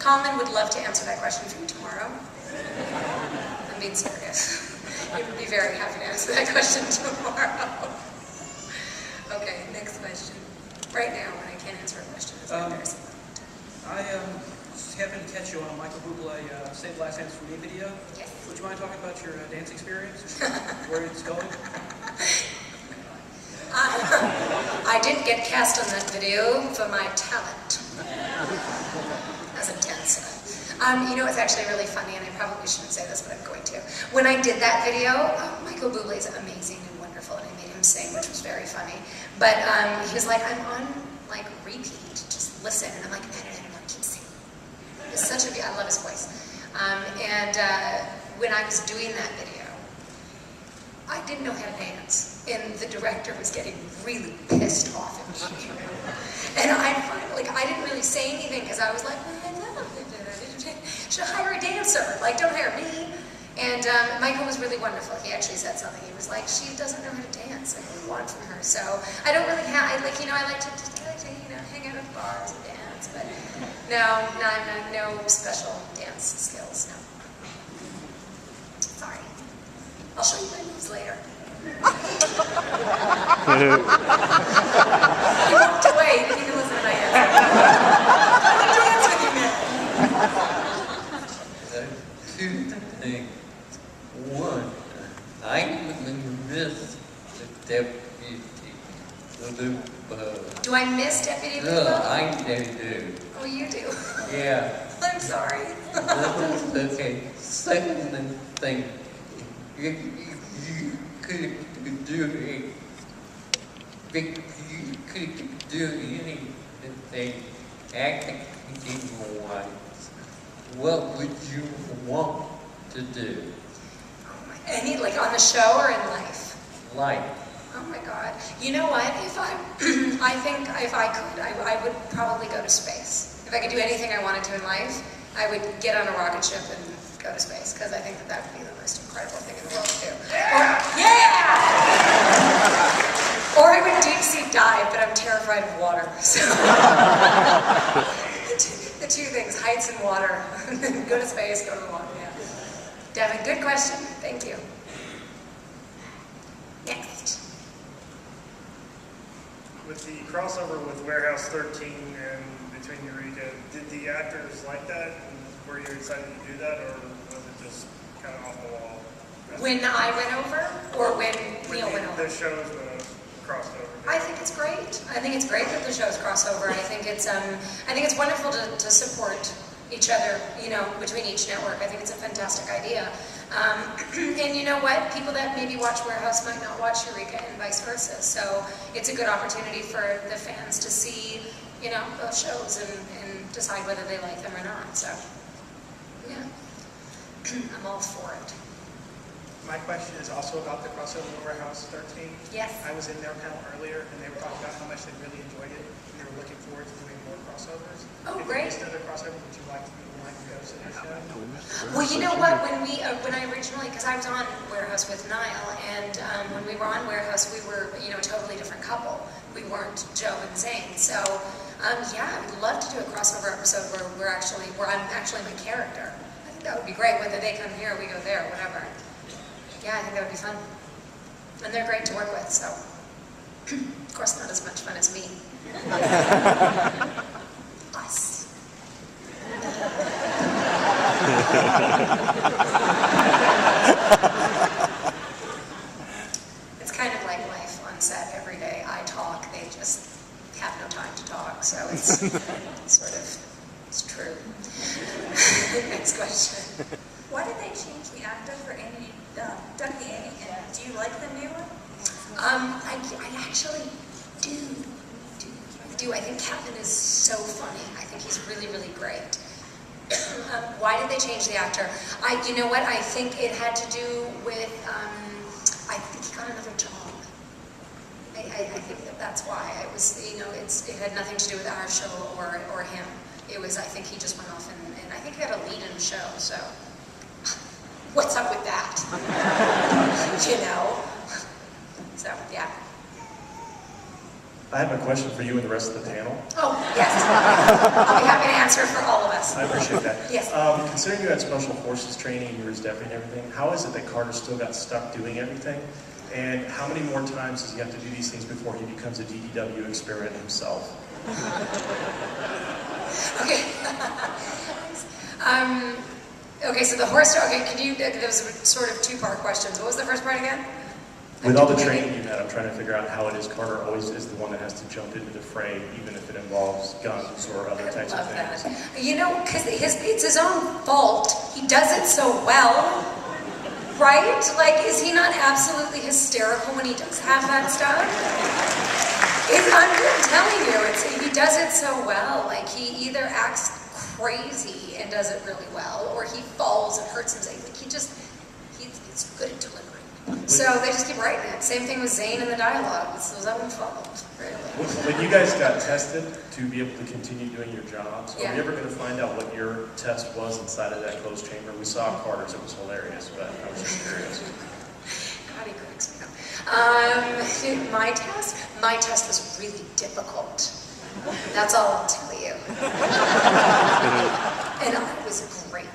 Colin would love to answer that question for you tomorrow. I'm being serious. He would be very happy to answer that question tomorrow. Okay, next question. Right now, when I can't answer a question, it's embarrassing. I happened to catch you on a Michael Bublé Save Last Dance for Me video. Yes. Would you mind talking about your dance experience, where it's going? I didn't get cast on that video for my talent as a dancer. You know, it's actually really funny, and I probably shouldn't say this, but I'm going to. When I did that video, Michael Bublé is amazing and wonderful, and I made him sing, which was very funny. But he was like, I'm on like repeat, just listen, and I'm like, no, keep singing. It's such a, I love his voice. When I was doing that video, I didn't know how to dance, and the director was getting really pissed off at me. And I finally, like, I didn't really say anything because I was like, should hire a dancer, like, don't hire me. And Michael was really wonderful. He actually said something. He was like, she doesn't know how to dance, like we want from her. So I don't really have, I like to hang out at bars and dance, but no, special dance skills, no. Sorry. I'll show you my moves later. You walked away, you didn't even listen to my answer. I want to dance with you, man. Two things. One, I miss the deputy. Do I miss Deputy No, Luba? I do. Oh, you do? Yeah. I'm sorry. Okay. Second thing, you could do anything acting-wise. What would you want to do? Any, like on the show or in life? Life. Oh my God. You know what? If I think if I could, I would probably go to space. If I could do anything I wanted to in life, I would get on a rocket ship and go to space, because I think that would be the most incredible thing in the world to do. Or I would deep sea dive, but I'm terrified of water. So the two things, heights and water. Go to space, go to the water, yeah. Devin, good question. Thank you. Next. With the crossover with Warehouse 13 and between Eureka, did the actors like that? And were you excited to do that, or was it just kind of off the wall? When I went over, or when Neil went over? The shows crossed over. I think it's great. I think it's great that the shows cross over. I think it's wonderful to support each other, you know, between each network. I think it's a fantastic idea. And you know what? People that maybe watch Warehouse might not watch Eureka, and vice versa. So it's a good opportunity for the fans to see, you know, those shows and decide whether they like them or not. So, yeah, I'm all for it. My question is also about the crossover with Warehouse 13. Yes. I was in their panel earlier, and they were talking about how much they really enjoyed it, and they were looking forward to doing more crossovers. Oh, if great. If you missed another crossover, would you like to go to their show? Well, you know what? When I originally, because I was on Warehouse with Niall, and when we were on Warehouse, we were, you know, a totally different couple. We weren't Joe and Zane. So, yeah, I would love to do a crossover episode where I'm actually my character. I think that would be great. Whether they come here, or we go there, whatever. Yeah, I think that would be fun. And they're great to work with, so. Of course, not as much fun as me. Us. It's kind of like life on set every day. I talk, they just have no time to talk, so it's sort of, it's true. Next question. Why did they change the actor for Duck the Annie, and do you like the new one? I actually do. I think Kevin is so funny. I think he's really, really great. Why did they change the actor? You know what? I think it had to do with, I think he got another job. I think that's why. It was, you know, it had nothing to do with our show or him. It was, I think he just went off and I think he had a lead in the show, so. What's up with that? You know? So, yeah. What I have a question for you and the rest of the panel. Oh, yes. I'll be happy to answer for all of us. I appreciate that. Yes. Considering you had special forces training and you were his deputy and everything, how is it that Carter still got stuck doing everything? And how many more times does he have to do these things before he becomes a DDW experiment himself? Okay. Okay, so the horse, okay, could you, there was sort of two-part questions. What was the first part again? With all the training you've had, I'm trying to figure out how it is Carter always is the one that has to jump into the fray, even if it involves guns or other types of things. That. You know, because it's his own fault. He does it so well, right? Like, is he not absolutely hysterical when he does have that stuff? I'm telling you, he does it so well. Like, he either acts crazy and does it really well, or he falls and hurts himself. Like, he's good at delivering. So they just keep writing it. Same thing with Zane in the dialogue. It's his own fault, really. When you guys got tested to be able to continue doing your jobs, Yeah. are we ever going to find out what your test was inside of that closed chamber? We saw Carter's, it was hilarious, but I was just curious. Howdy, critics. My test was really difficult. That's all I'll tell you. And I was great.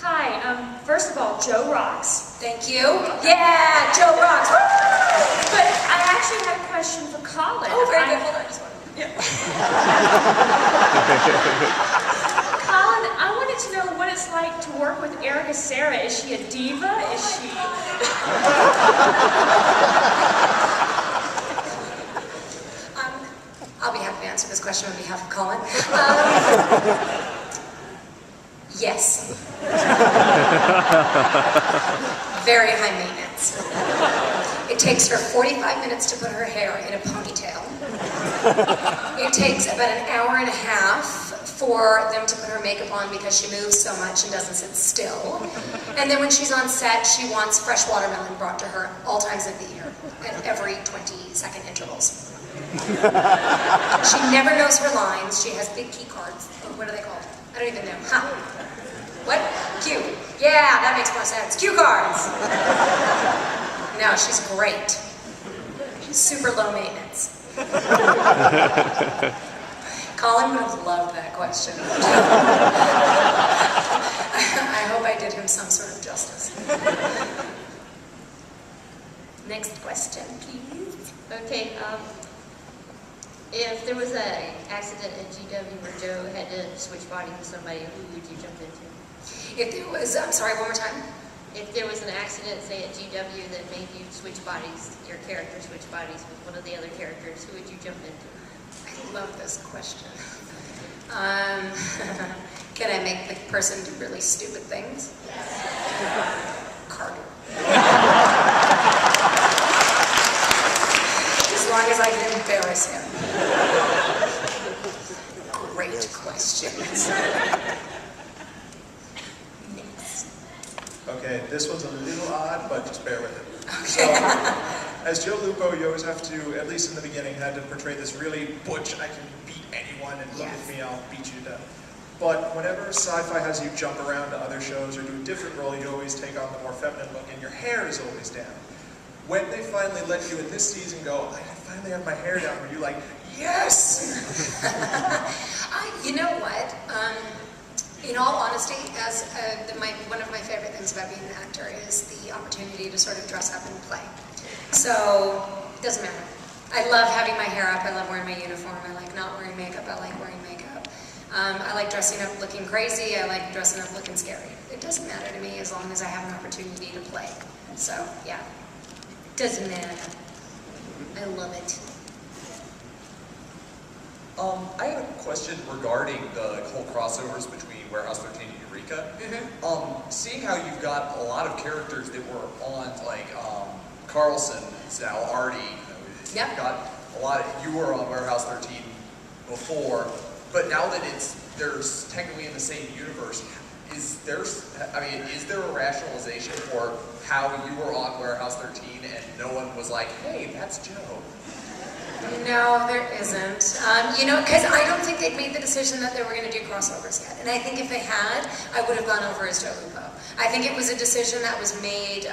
Hi, first of all, Joe rocks. Thank you. Yeah, Joe rocks. But I actually have a question for Colin. Oh, very good. Hold on, just one. Yeah. Colin, I wanted to know what it's like to work with Eureka Cerra. Is she a diva? Is she... I'll be happy to answer this question on behalf of Colin. Yes. Very high maintenance. It takes her 45 minutes to put her hair in a ponytail. It takes about an hour and a half for them to put her makeup on because she moves so much and doesn't sit still. And then when she's on set, she wants fresh watermelon brought to her all times of the year at every 20-second intervals. She never knows her lines. She has big key cards. What are they called? I don't even know. Ha! What? Cue. Yeah, that makes more sense. Cue cards! No, she's great. She's super low maintenance. Colin would have loved that question. I hope I did him some sort of justice. Next question, please. Okay, if there was an accident at GW where Joe had to switch bodies with somebody, who would you jump into? If there was, I'm sorry, one more time. If there was an accident, say at GW, that made you switch bodies, your character switch bodies with one of the other characters, who would you jump into? I love this question. Can I make the person do really stupid things? Carter. As long as I can embarrass him. Great questions. Next. Okay, this one's a little odd, but just bear with it. Okay. So, as Joe Lupo, you always have to, at least in the beginning, had to portray this really butch, I can beat anyone, and look at me, I'll beat you to death. But whenever sci-fi has you jump around to other shows or do a different role, you always take on the more feminine look, and your hair is always down. When they finally let you in this season go, I finally have my hair down, were you like, yes? You know what? In all honesty, as one of my favorite things about being an actor is the opportunity to sort of dress up and play. So, it doesn't matter. I love having my hair up, I love wearing my uniform, I like not wearing makeup, I like wearing makeup. I like dressing up looking crazy, I like dressing up looking scary. It doesn't matter to me as long as I have an opportunity to play. So, yeah. Doesn't matter. I love it. I have a question regarding the whole crossovers between Warehouse 13 and Eureka. Seeing how you've got a lot of characters that were on, like, Carlson is now Artie. Yep. You've got a lot of, you were on Warehouse 13 before, but now that they're technically in the same universe, is there a rationalization for how you were on Warehouse 13 and no one was like, hey, that's Joe? No, there isn't. You know, because I don't think they'd made the decision that they were going to do crossovers yet. And I think if they had, I would have gone over as Joe Lupo. I think it was a decision that was made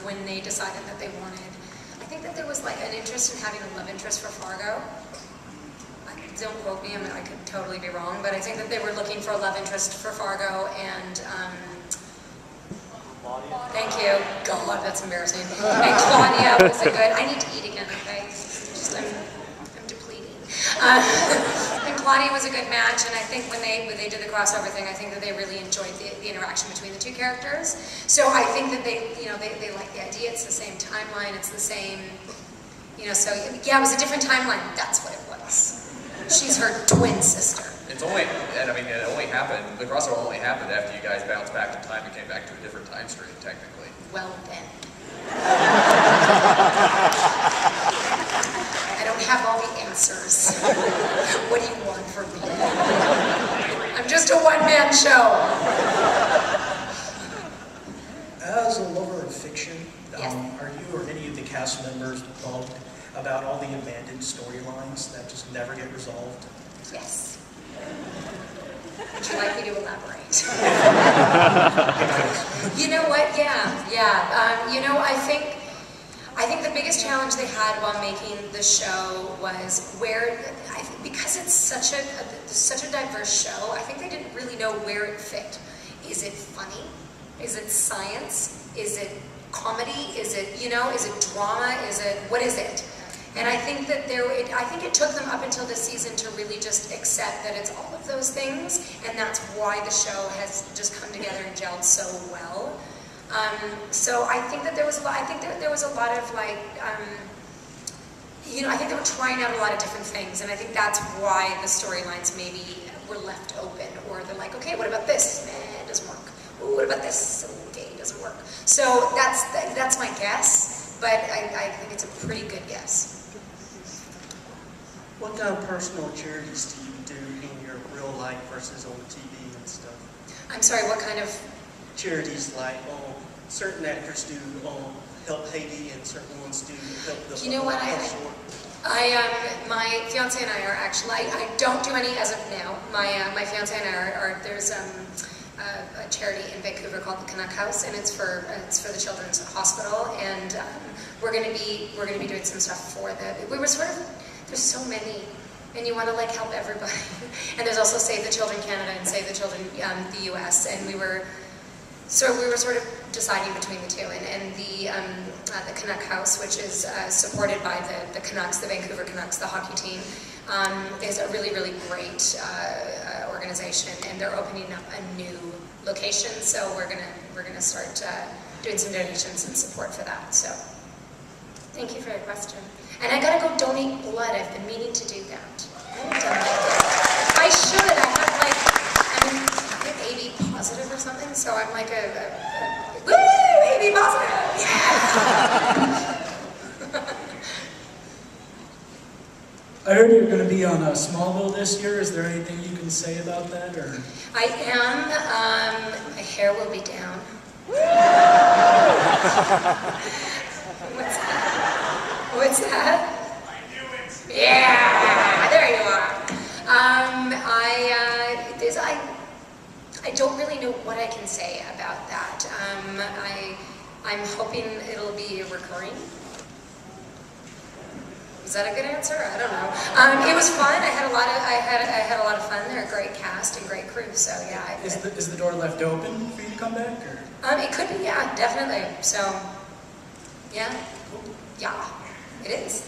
when they decided that they wanted. I think that there was like an interest in having a love interest for Fargo. Don't quote me, I mean, I could totally be wrong, but I think that they were looking for a love interest for Fargo and thank you. God, that's embarrassing. And Claudia was a good. I need to eat again, okay? I'm depleting. And Claudia was a good match, and I think when they did the crossover thing, I think that they really enjoyed the interaction between the two characters. So I think that they like the idea. It's the same timeline. It's the same, So yeah, it was a different timeline. That's what it was. She's her twin sister. It only happened, the crossover only happened after you guys bounced back in time and came back to a different time stream, technically. Well then. I don't have all the answers. What do you want from me? I'm just a one-man show. As a lover of fiction, Yes. are you or any of the cast members bugged about all the abandoned storylines that just never get resolved? Yes. Would you like me to elaborate? You know what? Yeah. I think the biggest challenge they had while making the show was because it's such a diverse show. I think they didn't really know where it fit. Is it funny? Is it science? Is it comedy? Is it drama? What is it? And I think that I think it took them up until this season to really just accept that it's all of those things, and that's why the show has just come together and gelled so well. So I think that there was a lot. I think there was a lot of like, I think they were trying out a lot of different things, and I think that's why the storylines maybe were left open, or they're like, okay, what about this? It doesn't work. Ooh, what about this? Okay, it doesn't work. So that's my guess, but I think it's a pretty good guess. What kind of personal charities do you do in your real life versus on TV and stuff? I'm sorry, what kind of? Charities like certain actors do help Haiti and certain ones do help the You know what, my fiance and I are actually, I don't do any as of now. My fiance and I there's a charity in Vancouver called the Canuck House, and it's for the Children's Hospital, and we're gonna be doing some stuff for we were sort of, there's so many, and you want to like help everybody. And there's also Save the Children Canada and Save the Children the US, and we were sort of deciding between the two. And the Canuck House, which is supported by the Canucks, the Vancouver Canucks, the hockey team, is a really, really great organization, and they're opening up a new location. So we're gonna start doing some donations and support for that. So thank you for your question. And I gotta go donate blood. I've been meaning to do that. I should. I'm AB positive or something, so I'm like woo, AB positive. Yeah. I heard you're going to be on Smallville this year. Is there anything you can say about that? Or I am. My hair will be down. What's that? Yeah, there you are. I don't really know what I can say about that. I'm hoping it'll be recurring. Is that a good answer? I don't know. It was fun. I had a lot of fun. They're a great cast and great crew. So yeah. is the door left open for you to come back? Or? It could be. Yeah, definitely. So yeah, it is.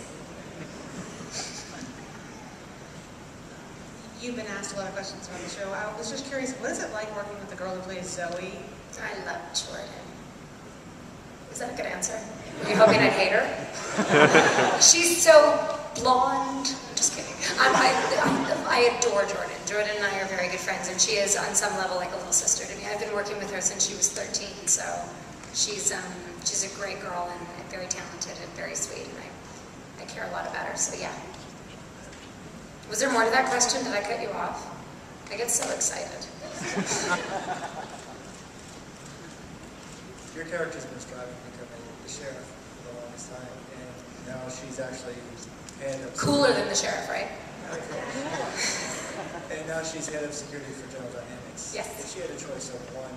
You've been asked a lot of questions about the show. I was just curious, what is it like working with the girl who plays Zoe? I love Jordan. Is that a good answer? Were you hoping I'd hate her? She's so blonde. I'm just kidding. I adore Jordan. Jordan and I are very good friends, and she is on some level like a little sister to me. I've been working with her since she was 13, so she's a great girl and very talented and very sweet, and I care a lot about her, so yeah. Was there more to that question? Did I cut you off? I get so excited. Your character's been striving to become the sheriff. for the longest time, and now she's actually head of Cooler than the sheriff, right? and now she's head of security for General Dynamics. Yes. If she had a choice of one